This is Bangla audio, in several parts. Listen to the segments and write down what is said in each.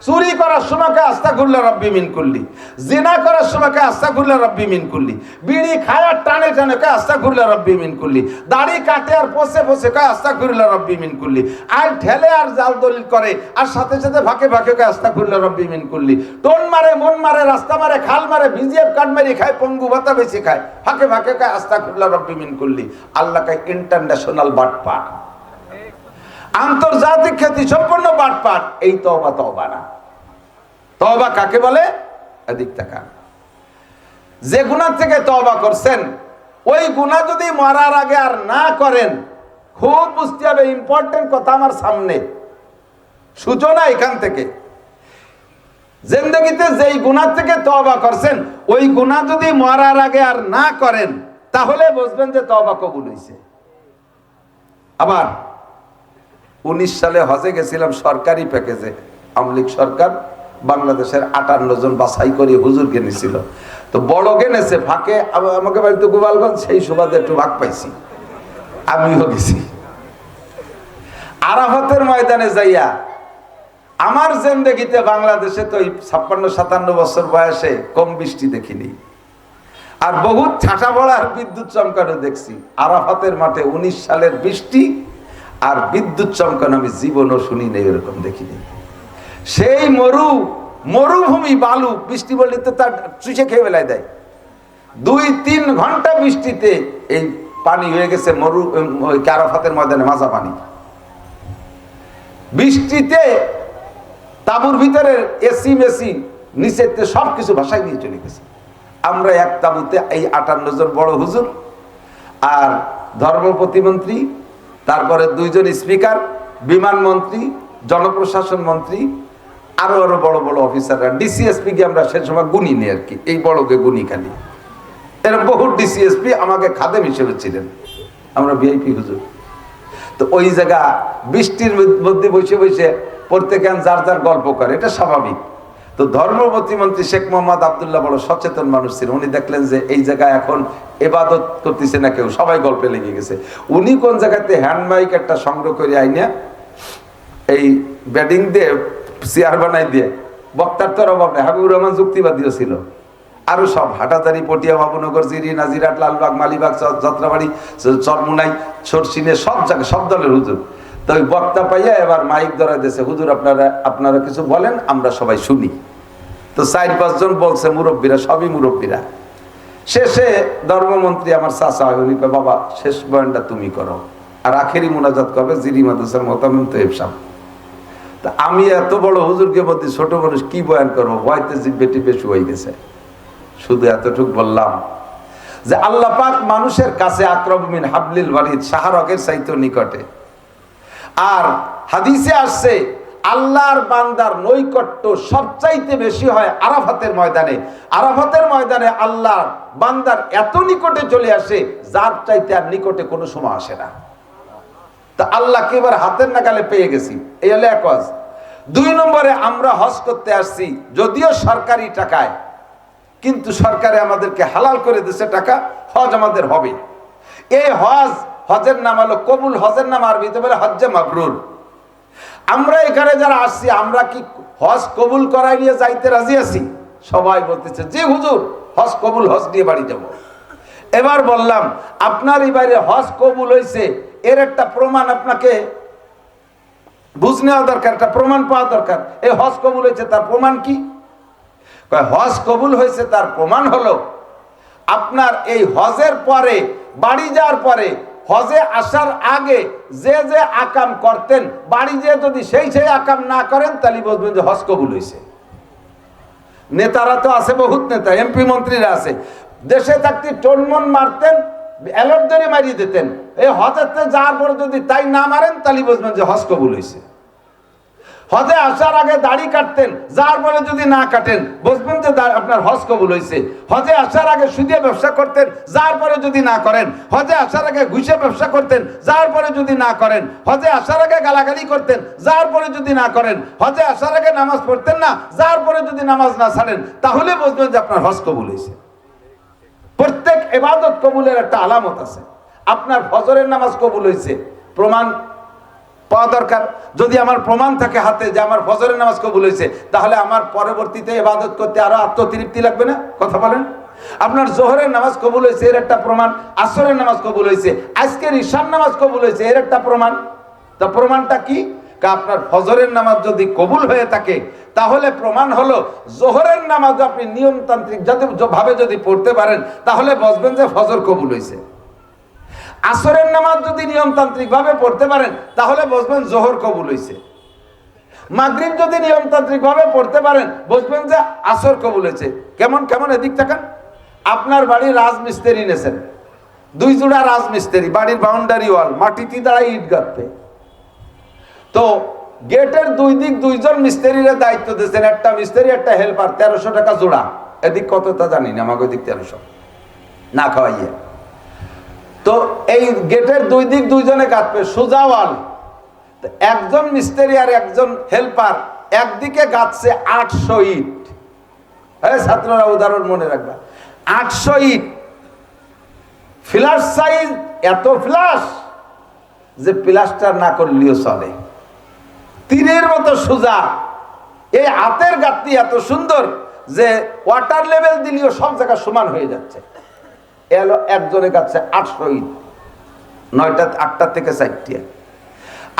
চুরি করার সময় কয় আস্তাগফিরুল্লাহ রাব্বি মিন কুল্লি, জিনা করার সময় কয় আস্তাগফিরুল্লাহ রাব্বি মিন কুল্লি, বিড়ি খায় আর টানে টানে কয় আস্তাগফিরুল্লাহ রাব্বি মিন কুল্লি, দাড়ি কাটে আর পচে পচে কয় আস্তাগফিরুল্লাহ রাব্বি মিন কুল্লি, আর ঠেলে আর জাল দলিল করে আর সাথে সাথে ফাঁকে ফাঁকে কয় আস্তাগফিরুল্লাহ রাব্বি মিন কুল্লি। টোন মারে, মন মারে, রাস্তা মারে, খাল মারে, বিজিএফ কাট মারি খায়, পঙ্গু ভাতা বেশি খায়, ফাঁকে ফাঁকে কয় আস্তাগফিরুল্লাহ রাব্বি মিন কুল্লি। আল্লাহ কয় ইন্টারন্যাশনাল বাটপার, আন্তর্জাতিক খ্যাতি সম্পন্ন বাটপার। এই তওবা তওবা না। তওবা কাকে বলে? এদিক তাকান। যে গুনাহ থেকে তওবা করছেন ওই গুনাহ যদি মরার আগে আর না করেন, খুব বুঝতে হবে, ইম্পর্টেন্ট কথা আমার সামনে, সূচনা এখান থেকে। জিন্দেগিতে যেই গুনাহ থেকে তওবা করছেন ওই গুনাহ যদি মরার আগে আর না করেন তাহলে বুঝবেন যে তওবা কবুল হয়েছে। আবার 19 সালে হজে গেছিলাম সরকারি প্যাকেজে, আওয়ামী লীগ সরকার বাংলাদেশের 58 জন বাছাই করে হুজুরকে নিয়েছিল। তো বড়কে নেছে, ফাঁকে আমাকে বাড়িতে গোপালগঞ্জ, সেই সুবাদে একটু ভাগ পাইছি, আমিও গেছি। আরাফাতের ময়দানে যাইয়া আমার জিন্দেগিতে বাংলাদেশে তো 56-57 বছর বয়সে কম বৃষ্টি দেখিনি, আর বহুত ছাটা বড়ার বিদ্যুৎ চমকানো দেখছি। আরাফাতের মাঠে 19 সালের বৃষ্টি আর বিদ্যুৎ চমকানো আমি জীবনও শুনি নেই, এরকম দেখিনি। সেই মরুভূমি বালু, বৃষ্টি বললে তো তার চুষে খেয়ে বেলায় দেয়। 2-3 ঘন্টা বৃষ্টিতে এই পানি হয়ে গেছে আরাফাতের ময়দানে মাজা পানি। বৃষ্টিতে তাঁবুর ভিতরে এসি মেসি নিচেতে সবকিছু ভাসায় নিয়ে চলে গেছে। আমরা এক তাঁবুতে এই 58 জন বড় হুজুর আর ধর্ম প্রতিমন্ত্রী, তারপরে 2 জন স্পিকার, বিমান মন্ত্রী, জনপ্রশাসন মন্ত্রী, আরো আরো বড় বড় অফিসাররা, ডিসিএসপি কে আমরা সে সময় গুনি নি আর কি, এই বড়কে গুনি খালি। এরকম বহু ডিসিএসপি আমাকে খাদেম হিসেবে ছিলেন, আমরা ভিআইপি হুজুর। তো ওই জায়গা বৃষ্টির মধ্যে বসে বসে প্রত্যেকে যার যার গল্প করে, এটা স্বাভাবিক। তো ধর্ম প্রতিমন্ত্রী শেখ মোহাম্মদ আব্দুল্লাহ বড় সচেতন মানুষ ছিলেন, উনি দেখলেন যে এই জায়গায় এখন ইবাদত করতেছে না কেউ, সবাই গল্পে লেগে গেছে। উনি কোন জায়গাতে হ্যান্ড মাইক একটা সংগ্রহ করে আইনা এই ব্যাটিং দিয়ে চেয়ার বানাই দিয়ে, বক্তার তোর অভাব নেই, হাবিবুর রহমান যুক্তিবাদীও ছিল, আরো সব হাটাজারি, পটিয়া, বাবুনগর, জিরি, নাজিরাট, লালবাগ, মালিবাগ, যাত্রাবাড়ি, চরমুনাই, সরসিনে, সব জায়গায় সব দলের হুজুর। তো ওই বক্তা পাইয়া এবার মাইক ধরা দিয়েছে, হুজুর আপনারা কিছু বলেন, আমরা সবাই শুনি। তো 4-5 জন বলছে, মুরব্বীরা, সবই মুরব্বীরা। শেষে ধর্মমন্ত্রী আমার চাচা, উনি কয় বাবা শেষ বয়ানটা তুমি করো, আর আখেরি মুনাজাত করবে জিরি মাদ্রাসার মোতামিম তৈয়ব সাহেব। তা আমি এত বড় হুজুরকে বলছি, ছোট মানুষ কি বয়ান করবো, ভয়তে জিব্বেটি বেশি হয়ে গেছে। শুধু এতটুকু বললাম যে আল্লাহ পাক মানুষের কাছে আকরাবু মিন হাবলিল ওয়ারিদ, শাহরগের চাইতে নিকটে। আর হাদিসে আসছে আল্লাহর বান্দার নৈকট্য সবচাইতে বেশি হয় আরাফাতের ময়দানে। আরাফাতের ময়দানে আল্লাহর বান্দার এত নিকটে চলে আসে যার চাইতে আর নিকটে কোনো সময় আসে না। তা আল্লাহকে এবার হাতের নাগালে পেয়ে গেছি, এই হলো এক কাজ। 2 নম্বরে আমরা হজ করতে আসছি, যদিও সরকারি টাকায়, কিন্তু সরকারে আমাদেরকে হালাল করে দিয়েছে টাকা, হজ আমাদের হবে। এই হজের নাম হলো কবুল, হজের নাম আরবিতে বলে হজ্জে মাবরুর। আমরা এখানে যারা আসছি, আমরা কি হজ কবুল করাই নিয়ে যাইতে রাজি আছি? সবাই বলতেছে যে হুজুর হজ কবুল, হজ নিয়ে বাড়ি যাব। এবার বললাম আপনার এই বাইরে হজ কবুল হয়েছে, এর একটা প্রমাণ আপনাকে বুঝ নেওয়া দরকার, একটা প্রমাণ পাওয়া দরকার। এই হজ কবুল হয়েছে তার প্রমাণ কি? হজ কবুল হয়েছে তার প্রমাণ হলো আপনার এই হজের পরে, বাড়ি যাওয়ার পরে, হজে আসার আগে যে যে আকাম করতেন, বাড়ি যেয়ে যদি সেই আকাম না করেন তাহলে বুঝবেন যে হজ কবুল হয়েছে। নেতারা তো আছে, বহুত নেতা, এমপি মন্ত্রীরা আছে, দেশে থাকতে টনমন মারতেন, অ্যালার্ট ধরে মারিয়ে দিতেন। এই হজেতে যাওয়ার পরে যদি তাই না মারেন তাহলে বুঝবেন যে হজ কবুল হয়েছে। হজে আসার আগে দাড়ি কাটতেন, যার পরে যদি না কাটেন বুঝবেন যে আপনার হজ কবুল হয়েছে। হজে আসার আগে সুদে ব্যবসা করতেন, যার পরে যদি না করেন। হজে আসার আগে ঘুষে ব্যবসা করতেন, যার পরে যদি না করেন। হজে আসার আগে গালাগালি করতেন, যার পরে যদি না করেন। হজে আসার আগে নামাজ পড়তেন না, যার পরে যদি নামাজ না ছাড়েন, তাহলে বুঝবেন যে আপনার হজ কবুল হয়েছে। প্রত্যেক ইবাদত কবুলের একটা আলামত আছে। আপনার ফজরের নামাজ কবুল হয়েছে, প্রমাণ পাওয়া দরকার। যদি আমার প্রমাণ থাকে হাতে যে আমার ফজরের নামাজ কবুল হয়েছে, তাহলে আমার পরবর্তীতে ইবাদত করতে আরো আত্মতৃপ্তি লাগবে না? কথা বলেন। আপনার জোহরের নামাজ কবুল হয়েছে এর একটা প্রমাণ, আসরের নামাজ কবুল হয়েছে, আজকের ঈশার নামাজ কবুল হয়েছে এর একটা প্রমাণ। তা প্রমাণটা কি? আপনার ফজরের নামাজ যদি কবুল হয়ে থাকে, তাহলে প্রমাণ হলো জোহরের নামাজ আপনি নিয়মতান্ত্রিক ভাবে যদি পড়তে পারেন, তাহলে বুঝবেন যে ফজর কবুল হয়েছে। আসরের নামাজ যদি নিয়মতান্ত্রিক ভাবে পড়তে পারেন, তাহলে বুঝবেন জোহর কবুল হয়েছে। মাগরিব যদি নিয়মতান্ত্রিক ভাবে পড়তে পারেন, বুঝবেন যে আসর কবুল হয়েছে। কেমন কেমন এদিক তাকান। আপনার বাড়ির রাজমিস্ত্রি নেছেন, 2 জোড়া রাজমিস্ত্রি, বাড়ির বাউন্ডারি ওয়াল মাটিতে দাঁড়ায় ইট গাঁথবে। তো গেটের 2 দিক 2 জন মিস্ত্রির দায়িত্ব দিয়েছেন, একটা মিস্ত্রি একটা হেল্পার, 1300 টাকা জোড়া। এদিক কত তা জানি না, আমাকে ওদিক 1300 না খাওয়াইয়ে। তো এই গেটের 2 দিক 2 জনে গাঁথবে, সোজা ওয়াল। একজন মিস্ত্রি আর একজন হেল্পার একদিকে গাঁথছে 800 ইট। ছাত্ররা উদাহরণ মনে রাখবা, 800 ইট। ফ্ল্যাশ সাইজ এত ফ্ল্যাশ যে প্লাস্টার না করলেও চলে, তীরের মতো সোজা। এই হাতের গাঁথনি এত সুন্দর যে ওয়াটার লেভেল দিলেও সব জায়গা সমান হয়ে যাচ্ছে। এলো একজনে গাঁথছে 800 ইট, 8টা থেকে 4টা।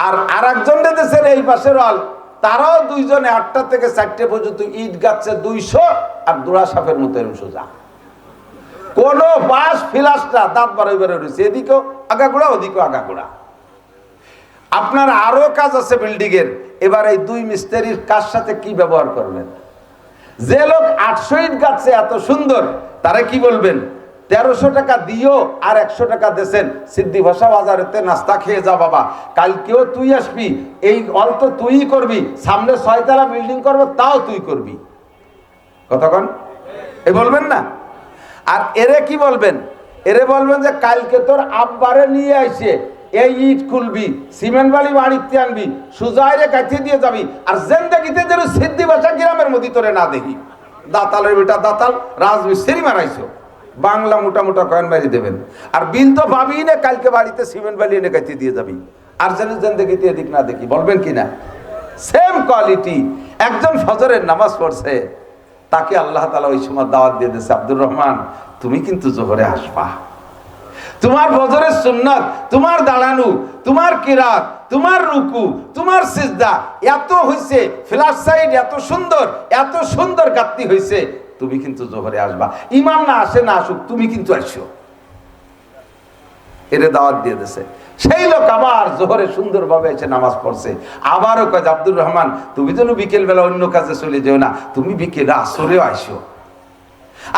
আর একজন দেশের এই পাশের ওয়াল, তারাও 2 জনে 8টা থেকে 4টে পর্যন্ত ইট গাঁথছে 200, আর দোড়া সাপের মতো এরকম সোজা। কোন পাশ ফিলাসটা দাঁত বারবার রয়েছে, এদিকেও আগাগোড়া ওদিকেও আগাগোড়া। আপনার আরো কাজ আছে বিল্ডিং এর। এবার এই 2 মিস্ত্রির কাজ সাথে কি ব্যবহার করবেন? যে লোক 800 ইট গাঁথছে এত সুন্দর, তারা কি বলবেন? 1300 টাকা দিও আর 100 টাকা দেন, সিদ্ধি ভাষা বাজারেতে নাস্তা খেয়ে যা বাবা, কালকেও তুই আসবি, এই অল্প তুই করবি, সামনে 6 তলা বিল্ডিং করবো তাও তুই করবি। কতক্ষণ এ বলবেন না? আর এরে কি বলবেন? এরে বলবেন যে কালকে তোর আব্বারে নিয়ে আইসে এই ইট খুলবি, সিমেন্ট বালি বাড়িতে আনবি, সুজাইরে কাটিয়ে দিয়ে যাবি, আর জেন্দেগিতে যেন সিদ্ধি ভাষা গ্রামের মধ্যে তোরে না দেখি। দাতালের বেটা দাতাল, রাজমিস্ত্রি মারাইছো, বাংলা মোটা মোটা কয়েন বাড়ি দেবেন, আর বিল তো পাবি না, কালকে বাড়িতে সিমেন্ট বালি এনে কাটিয়ে দিয়ে যাবি, আর যেন জেন্দেগিতে এদিক না দেখি। বলবেন কিনা? Same quality. একজন ফজরের নামাজ পড়ছে, তাকে আল্লাহ তাআলা ওই সময় দাওয়াত দিয়ে দিয়েছে, আব্দুর রহমান তুমি কিন্তু জোহরে আসবা, তোমার ফজরের সুন্নাত, তোমার দাঁড়ানো, তোমার কিরাত, তোমার রুকু, তোমার সিজদা এত হইছে, ফ্ল্যাশ সাইড এত সুন্দর গাঁথনি হইছে, তুমি কিন্তু জোহরে আসবা। ইমাম না আসে না আসুক, তুমি কিন্তু আসো। এর দাওয়াত দিয়ে দিয়েছে। সেই লোক আবার জোহরে সুন্দরভাবে এসে নামাজ পড়ছে। আবারও কয় আব্দুর রহমান তুমি যেন বিকেল বেলা অন্য কাজে চলে যেও না, তুমি বিকেলে আসরেও আসো।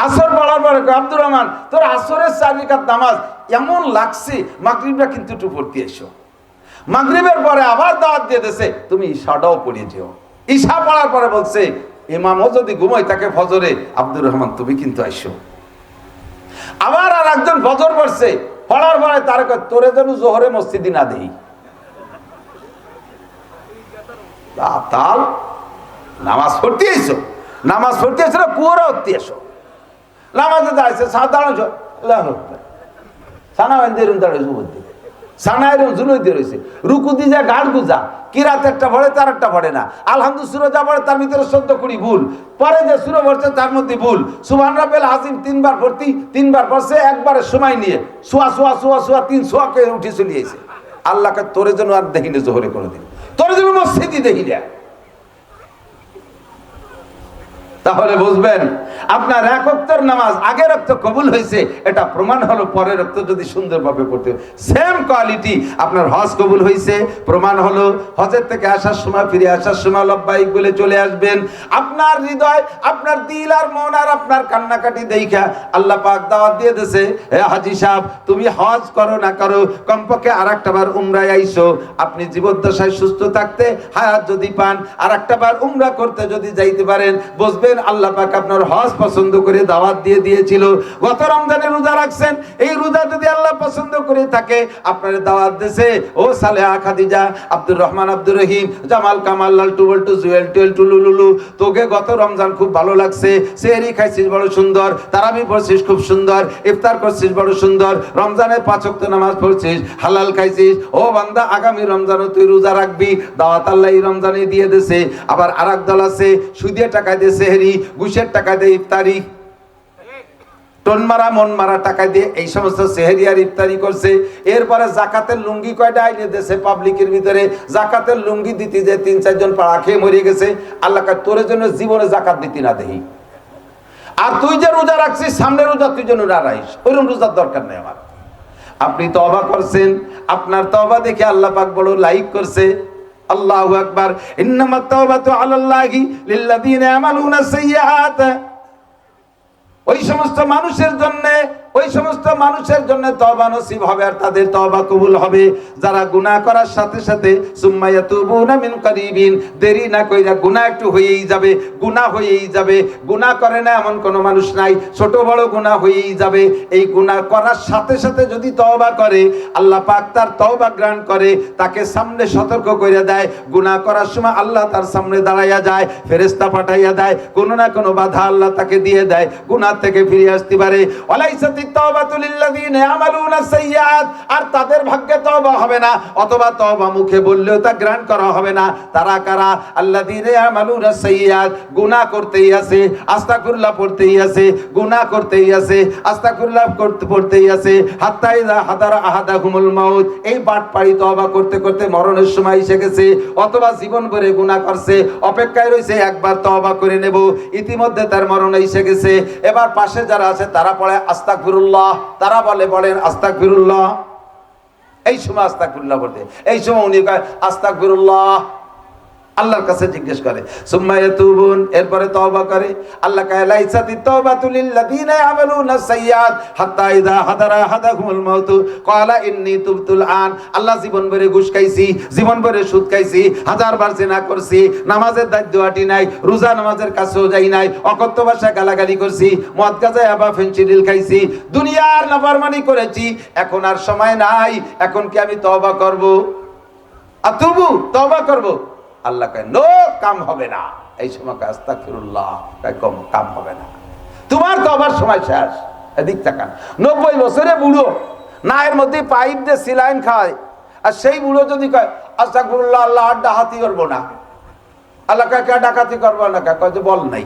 আসর পড়ার পরে আব্দুর রহমান তোর আসরের 4 রাকাত নামাজ এমন লাগছে, মাগরিবটা কিন্তু একটু পড়তে এসো। মাগরিবের পরে আবার দাওয়াত দিয়ে দিয়েছে, তুমি ঈশাটাও পড়ে যেও। ঈশা পড়ার পরে বলছে ইমামও যদি ঘুমায় তাকে ফজরে, আব্দুর রহমান তুমি কিন্তু আসো। আবার আর একজন ফজর পড়ছে, পড়ার পরে তার তোরে যেন জোহরে মসজিদে না দেই। তাল নামাজ পড়তে এসো, নামাজ পড়তে এসো না, কুয়োরা উঠতে এসো। নামাজে দাঁড়াইছে, দাঁড়ানো সানা বান্ধে দাঁড়াইছে, বুদ্ধি সানা এরকম জুলুই দিয়ে রয়েছে, রুকু দিয়ে যায় গাঢ় গুজা, কিরাত একটা পড়ে তার একটা পড়ে না, আলহামদুলিল্লাহ সুরা যা পড়ে তার ভিতরে 14-20 ভুল, পরে যে সুরা পড়ছে তার মধ্যে ভুল, সুবহান রাব্বিল আযীম 3 বার পড়তি, 3 বার পড়ছে একবারে সময় নিয়ে, সোয়া 3 সোয়াকে উঠে চলে এসে। আল্লাহকে তোরে যেন আর দেখিনি জোহরে কোনোদিন, তোরে যেন মসজিদই দেখি না। তাহলে বুঝবেন আপনার 1 ওয়াক্তের নামাজ আগের ওয়াক্ত কবুল হয়েছে, এটা প্রমাণ হলো পরের ওয়াক্ত যদি সুন্দরভাবে পড়তে। সেম কোয়ালিটি আপনার হজ কবুল হয়েছে, প্রমাণ হলো হজের থেকে আসার সময়, ফিরে আসার সময় লব্বাইক বলে চলে আসবেন। আপনার হৃদয়, আপনার দিল আর মন আর আপনার কান্নাকাটি দেখা আল্লাহ পাক দাওয়াত দিয়ে দিয়েছে, হে হাজী সাহেব তুমি হজ করো না করো, কমপক্ষে আরেকটা বার উমরায় আইসো। আপনি জীবদ্দশায় সুস্থ থাকতে হায়াত যদি পান, আরেকটা বার উমরা করতে যদি যাইতে পারেন, বুঝবেন করছেন, আল্লাহ পাক আপনার হজ পছন্দ করে দাওয়াত দিয়ে দিয়েছিল। গত রমজানে রোজা রাখছেন, এই রোজা যদি আল্লাহ পছন্দ করে থাকে আপনার দাওয়াত দিয়েছে, ও সালেহা খাদিজা, আব্দুর রহমান, আব্দুর রহিম, জামাল, কামাল, লালটু, বল্টু, জুয়েল, টুয়েল, টুলু, লুলু, তোকে গত রমজান খুব ভালো লাগছে, সেহরি খাইছিস বড় সুন্দর, তারাবি পড়ছিস খুব সুন্দর, ইফতার করছিস বড় সুন্দর, রমজানে 5 ওয়াক্ত নামাজ পড়ছিস, হালাল খাইছিস, ও বান্দা আগামী রমজানও তুই রোজা রাখবি, দাওয়াত আল্লাহ এই রমজানে দিয়ে দিয়েছে। আবার আরেক দল আছে সুদের টাকা দিয়ে সেহরি, ঘুষের টাকা দিয়ে ইফতারি, টন মারা মন মারা টাকা দিয়ে এই সমস্ত সেহরি আর ইফতারি করছে। এরপরে জাকাতের লুঙ্গি কয়টা আইনে দেশে পাবলিকের ভিতরে, জাকাতের লুঙ্গি দিতে যে 3-4 জন পাড়া খেয়ে মরে গেছে, আল্লাহ কাছে তোর জন্য জীবনে জাকাত দিতে না দেই। আর তুই যে রোজা রাখছিস, সামনে রোজা তুই যেন না রাখিস, ওইরকম রোজার দরকার নেই আমার। আপনি তওবা করছেন, আপনার তওবা দেখে আল্লাহ পাক বড় লাইক করছে। আল্লাহু আকবার। ইন্নামাত তাওবাতু আলাল্লাহি লিল্লাযিনা ইয়ামালুনা সাইয়্যাত। ওই সমস্ত মানুষের জন্য তওবা নসিব হবে আর তাদের তওবা কবুল হবে যারা গুনাহ করার সাথে সাথে সুম্মা ইয়াতুবুনা মিন কারিবিন, দেরি না কইরা গুনাহ একটু হয়েই যাবে। গুনাহ করে না এমন কোন মানুষ নাই, ছোট বড় গুনাহ হয়েই যাবে। এই গুনাহ করার সাথে সাথে যদি তওবা করে আল্লাহ পাক তার তওবা গ্রহণ করে, তাকে সামনে সতর্ক করে দেয়। গুনাহ করার সময় আল্লাহ তার সামনে দাঁড়াইয়া যায়, ফেরেশতা পাঠাইয়া দেয়, কোনো না কোনো বাধা আল্লাহ তাকে দিয়ে দেয়, গুনাহ থেকে ফিরে আসতে পারে। ওয়ালাইসাতিত তাওবাতু লিল্লাযিনা ইয়ামালুনা সাইয়্যাত, আর তাদের ভাগ্যে তওবা হবে না, অথবা তওবা মুখে বললেও তা গ্রহণ করা হবে না। তারা কারা? আল্লাযিনা ইয়ামালুনা সাইয়্যাত, গুনাহ করতেই আছে, আস্তাগফিরুল্লাহ পড়তেই আছে, গুনাহ করতেই আছে, আস্তাগফিরুল্লাহ পড়তেই আছে, হাত্তা ইযা হাদারা আহাদাহুমুল মাউত, এই বাটপাড়ি তওবা করতে করতে মরণের সময় এসে গেছে, অথবা জীবন ভরে গুনাহ করছে, অপেক্ষায় রয়েছে একবার তওবা করে নেব, ইতিমধ্যে তার মরণ এসে গেছে। এবার পাশে যারা আছে তারা পড়ে আস্তাগফিরুল্লাহ, তারা বলেন আস্তাগফিরুল্লাহ, এই সময় আস্তাগফিরুল্লাহ বলতে, এই সময় উনি কয় আস্তাগফিরুল্লাহ, আল্লাহর কাছে জিজ্ঞেস করে, সুম্মা ইয়াতুবুন, এরপরে তওবা করে। আল্লাহ কয় লাইসাতিত তাওবাতু লিল্লাযিনা ইয়ামালুনা সাইয়্যাত হাত্তা ইযা হাদারা আহাদাহুমুল মাউত ক্বালা ইন্নী তুবতুল আন। আল্লাহ জীবন ভরে ঘুষ খাইছি, জীবন ভরে সুদ খাইছি, 1000 বার জিনা করছি, নামাজের দায়িত্ব আটি নাই, রোজা নামাজের কাছেও যাই নাই, অকথ্য ভাষায় গালাগালি করছি, মদ গাঁজা আবা ফেনসিডিল খাইছি, দুনিয়ার নাফরমানি করেছি, এখন আর সময় নাই, এখন কি আমি তওবা করব? আতুবু, তওবা করব? আল্লাহ কয় নো, কাম হবে না। এই সময় আস্তাগফিরুল্লাহ কম কাম হবে না, তোমার তওবার সময় শেষ। এদিক তাকান, 90 বছরে বুড়ো, নায়ের মধ্যে পাইপ দিয়ে সিলাইন খায়, আর সেই বুড়ো যদি কয় আস্তাগফিরুল্লাহ, আল্লাহ আর ডাকাতি করবো না, আল্লাহ কয় কে ডাকাতি করবো না, কয় যে বল নাই।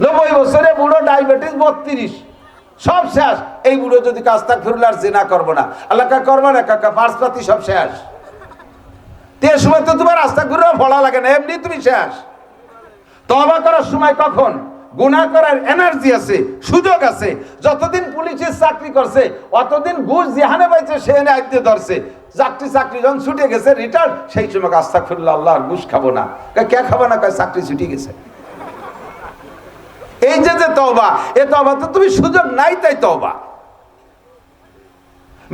90 বছরে বুড়ো, ডায়াবেটিস 32, সব শেষ। এই বুড়ো যদি আস্তাগফিরুল্লাহ আর জিনা করবো না, আল্লাহ কয় করবো না, পার্সপাতি সব শেষ। এই সময় তো তোমার আস্তাগফিরুল্লাহ পড়া লাগে না, এমনি তুমি শেষ। তওবা করার সময় কখন? গুনাহ করার এনার্জি আছে, সুযোগ আছে। যতদিন পুলিশের চাকরি করছে অতদিন ঘুষ যেখানে পাইছে সেখানে আইতে ধরছে, চাকরি যখন ছুটে গেছে রিটার্ন, সেই সময় আস্তাগফিরুল্লাহ, আল্লাহ আর ঘুষ খাবো না। কে খাবো না? কয় চাকরি ছুটে গেছে। এই যে তওবা, এ তওবা তো তুমি সুযোগ নাই, তাই তওবা।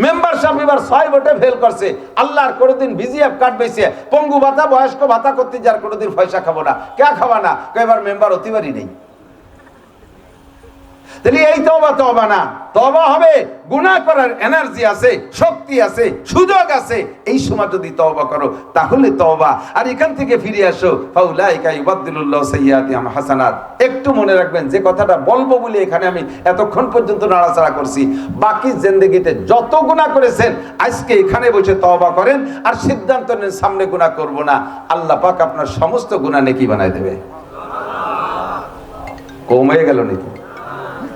মেম্বারশিপ এবার 6 ভোটে ফেল করছে, আল্লাহর কোনোদিন বিজিএফ কার্ড বেঁচে পঙ্গু ভাতা, বয়স্ক ভাতা করতে যার কোনোদিন পয়সা খাবো না, কে খাবা না? এবার মেম্বার অতিবারই নেই। তাহলে এই তওবা না, তওবা হবে গুনাহ করার এনার্জি আছে, শক্তি আছে, সুযোগ আছে। এই সময় যদি তওবা করো তাহলে তওবা। আর এখান থেকে ফিরে আসো, ফাউলাইকা ইউবাদদিলুল্লাহু সাইয়্যাতিহিম হাসানাত। একটু মনে রাখবেন, যে কথাটা বলবো বলে এখানে আমি এতক্ষণ পর্যন্ত নাড়াচাড়া করছি, বাকি জিন্দেগিতে যত গুনাহ করেছেন আজকে এখানে বসে তওবা করেন আর সিদ্ধান্ত নেন সামনে গুনাহ করব না, আল্লাহ পাক আপনার সমস্ত গুনাহ নেকি বানায় দেবে। কম হয়ে গেল নাকি?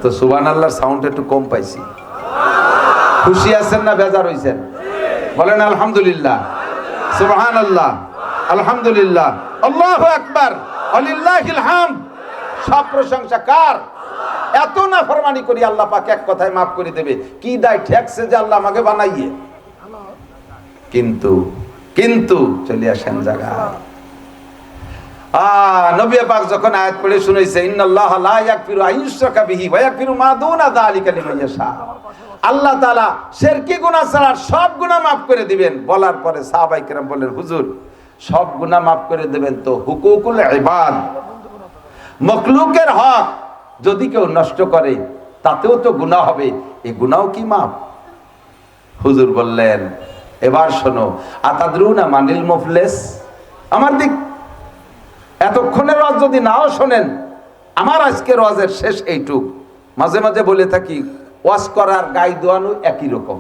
তো সুবহানাল্লাহর সাউন্ড একটু কম পাইছি। খুশি আছেন না বেজার হইছেন? বলেন আলহামদুলিল্লাহ, সুবহানাল্লাহ, আলহামদুলিল্লাহ, আল্লাহু আকবার, ওয়ালিল্লাহিল হামদ। সব প্রশংসা কার? এত নাফরমানি করি আল্লাহ পাক এক কথায় মাফ করে দেবে। কি দায় ঠেকছে যে আল্লাহ আমাকে বানাইয়ে। কিন্তু চলে আসেন জায়গায়। নবী পাক যখন আয়াত পড়ে শুনাইছে, ইন্নাল্লাহা লা ইয়াগফিরু আইয়ুশরাকা বিহি ওয়া ইয়াগফিরু মা দুনা যালিকা লিমান ইয়াশা, আল্লাহ তাআলা শিরকি গুনাহ ছাড়া সব গুনাহ maaf করে দিবেন। বলার পরে সাহাবায়ে কেরাম বললেন, হুজুর সব গুনাহ maaf করে দিবেন তো হুকুকুল ইবাদ, মখলুকের হক যদি কেউ নষ্ট করে তাতেও তো গুনাহ হবে, এই গুনাহ কি মাপ? হুজুর বললেন, এবার শোনো, আতাদরুনা মানিল মুফলিস। আমার দিক এতক্ষণের ওয়াজ যদি নাও শোনেন, আমার আজকের ওয়াজের শেষ এইটুক। মাঝে মাঝে বলে থাকি, ওয়াজ করার গাই দোয়ানো একই রকম।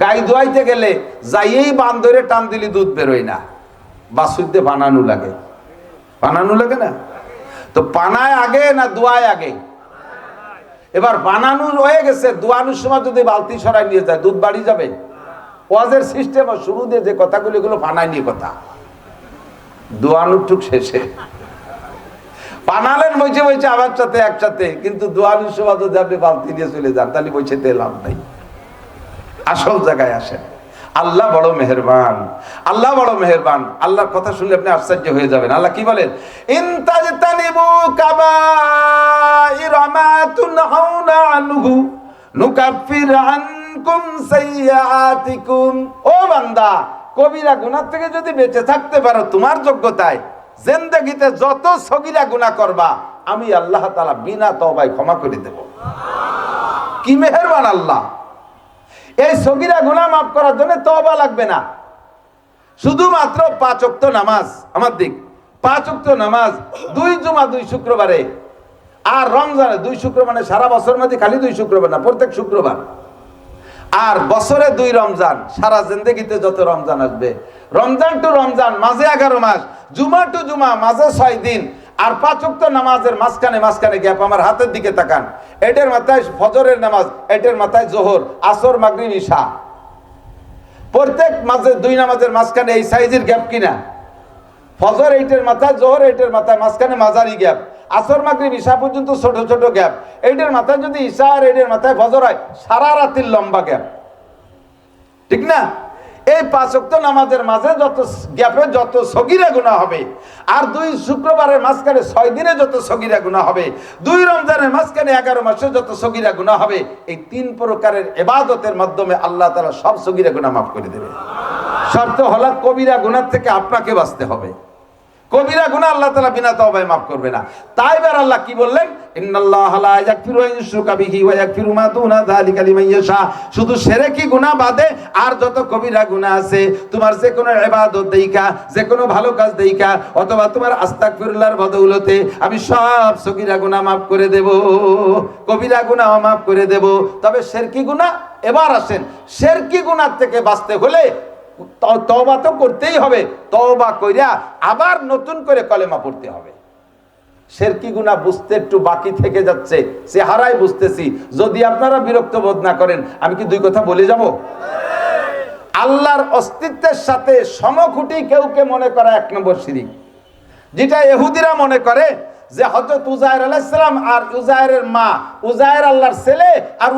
গাই দোয়াইতে গেলে যাইয়েই বান্দরে টান দিলি দুধ বেরোয় না, বাসুইতে বানানো লাগে। বানানো লাগে না? তো পানায় আগে না দোয়ায় আগে? এবার বানানো হয়ে গেছে, দোয়ানোর সময় যদি বালতি সরাই নিয়ে যায় দুধ বাড়ি যাবে? ওয়াজের সিস্টেম শুরু দিয়ে যে কথাগুলো, এগুলো পানায় নিয়ে কথা, দোয়ানোর টুক শেষে। পানালেন বইছে বইছে আমার সাথে একসাথে, কিন্তু দোয়ানোর সময় যদি আপনি বালতি নিয়ে চলে যান তাহলে বইছে লাভ নাই। আসল জায়গায় আসেন। আল্লাহ বড় মেহেরবান, আল্লাহ বড় মেহেরবান। আল্লাহর কথা শুনলে আপনি আশ্চর্য হয়ে যাবেন। আল্লাহ কি বলেন? ইনতাজতানিবু কাবাইরা মা তুনহাউনা আনহু নুকাফির আনকুম সাইয়্যাতিকুম। ও বান্দা, কবিরা গুনাহ থেকে যদি বেঁচে থাকতে পারো তোমার যোগ্যতায়, জিন্দেগিতে যত সগীরা গুনাহ করবা আমি আল্লাহ তাআলা বিনা তওবায় ক্ষমা করে দেব। কি মেহেরবান আল্লাহ! এই সগীরা গুনাহ মাফ করার জন্য তওবা লাগবে না, শুধুমাত্র 5 ওয়াক্ত নামাজ। আমার দিক 5 ওয়াক্ত নামাজ, 2 জুমা 2 শুক্রবারে, আর রমজানে 2 শুক্রবার, মানে সারা বছর মধ্যে খালি 2 শুক্রবার না, প্রত্যেক শুক্রবার, আর বছরে 2 রমজান। সারা জিন্দেগিতে যত রমজান আসবে, রমজান টু রমজান মাঝে 11 মাস, জুমা টু জুমা মাঝে 6 দিন, আর 5 ওয়াক্ত নামাজের মাঝখানে গ্যাপ। আমার হাতের দিকে তাকান, এটার মাথায় ফজরের নামাজ, এটার মাথায় জোহর, আসর, মাগরিব, ইশা। প্রত্যেক মাঝে 2 নামাজের মাঝখানে এই সাইজের গ্যাপ কিনা? ফজর এইটার মাথায়, জোহর এইটার মাথায়, মাঝখানে মাঝারি গ্যাপ। আসর, মাগরিব, ইশা পর্যন্ত ছোট ছোট গ্যাপ। এইটার মাথায় যদি ইশা আর এইটার মাথায় ফজর হয়, সারা রাতের লম্বা গ্যাপ, ঠিক না? এই 5 ওয়াক্ত নামাজের মাঝে যত গ্যাপে যত সগীরা গুনাহ হবে, আর 2 শুক্রবারের মাঝখানে 6 দিনে যত সগীরা গুনাহ হবে, 2 রমজানের মাঝখানে 11 মাসে যত সগীরা গুনাহ হবে, এই 3 প্রকারের ইবাদতের মাধ্যমে আল্লাহ তাআলা সব সগীরা গুনাহ মাফ করে দেবে। শর্ত হলো কবিরা গুনাহ থেকে আপনাকে বাঁচতে হবে। কবিরা গুনাহ আল্লাহ তাআলা বিনা তওবায় মাফ করবে না। তাই এবার আল্লাহ কি বললেন? ইন্নাল্লাহা লা ইয়াগফিরু আন ইউশরাকা বিহি ওয়া ইয়াগফিরু মা দুনা যালিকা লিমান ইয়াশা। শুধু শিরকি গুনাহ বাদে আর যত কবিরা গুনাহ আছে, তোমার যে কোনো ইবাদত দেইকা, যে কোনো ভালো কাজ দেইকা, অথবা তোমার আস্তাগফিরুল্লাহর বদৌলতে আমি সব সগীরা গুনাহ মাফ করে দেব, কবিরা গুনাহ মাফ করে দেব। তবে শিরকি গুনাহ, এবার আসেন, শিরকি গুনাহ থেকে বাঁচতে হলে তওবা তো করতেই হবে, তওবা কইরা আবার নতুন করে কলেমা পড়তে হবে। শিরকি গুনাহ বুঝতে একটু বাকি থেকে যাচ্ছে, চেহারায় বুঝতেছি। যদি আপনারা বিরক্ত বোধ না করেন, আমি কি 2 কথা বলে যাব? আল্লাহর অস্তিত্বের সাথে সমখুঁটি কেউকে মনে করা 1 নম্বর শিরক। যেটা ইহুদিরা মনে করে যে হযরত উযায়ের আলাইহিস সালাম আর উযায়েরের মা, উযায়ের আল্লাহর ছেলে আর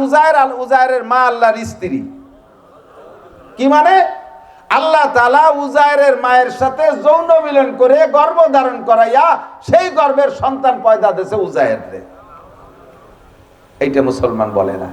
উযায়েরের মা আল্লাহর স্ত্রী। কি মানে? আল্লাহ তাআলা উযায়েরের মায়ের সাথে যৌন মিলন করে গর্ভ ধারণ করাইয়া সেই গর্ভের সন্তান পয়দা দিয়েছে উযায়েরকে। এইটা মুসলমান বলে না।